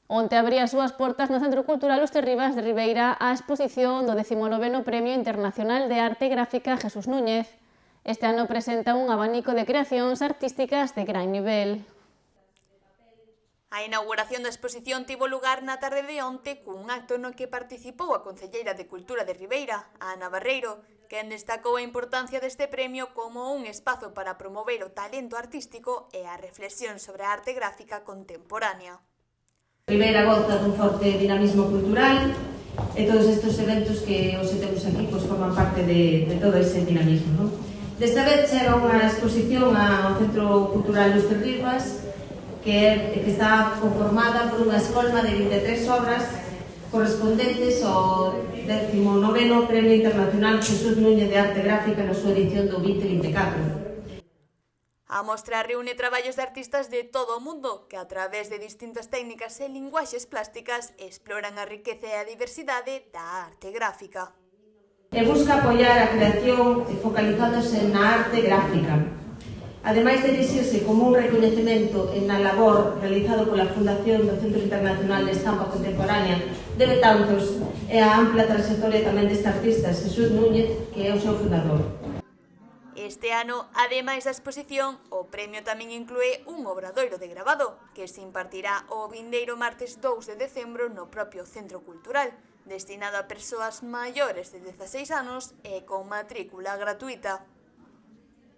Onte abría as súas portas no Centro Cultural Os Terribas de Ribeira a exposición do 19º Premio Internacional de Arte Gráfica Jesús Núñez. Este ano presenta un abanico de creacións artísticas de gran nivel. A inauguración da exposición tivo lugar na tarde de onte cun acto no que participou a concelleira de Cultura de Ribeira, Ana Barreiro, quen destacou a importancia deste premio como un espazo para promover o talento artístico e a reflexión sobre a arte gráfica contemporánea. Ribeira goza dun forte dinamismo cultural e todos estes eventos que hoxe temos aquí forman parte de todo ese dinamismo. Non? Desta vez chega unha exposición ao Centro Cultural Os Terribas que está conformada por unha escolma de 23 obras correspondentes ao 19º Premio Internacional Jesús Núñez de Arte Gráfica na súa edición do 2024. A mostra reúne traballos de artistas de todo o mundo que, a través de distintas técnicas e linguaxes plásticas, exploran a riqueza e a diversidade da arte gráfica. E busca apoiar a creación focalizándose na arte gráfica. Ademais de dirixirse como un recoñecemento na labor realizado pola Fundación do Centro Internacional de Estampa Contemporánea de Betanzos e a ampla trayectoria tamén deste artista, Jesús Núñez, que é o seu fundador. Este ano, ademais da exposición, o premio tamén inclúe un obradoiro de gravado, que se impartirá o vindeiro martes 2 de decembro no propio Centro Cultural, destinado a persoas maiores de 16 anos e con matrícula gratuita.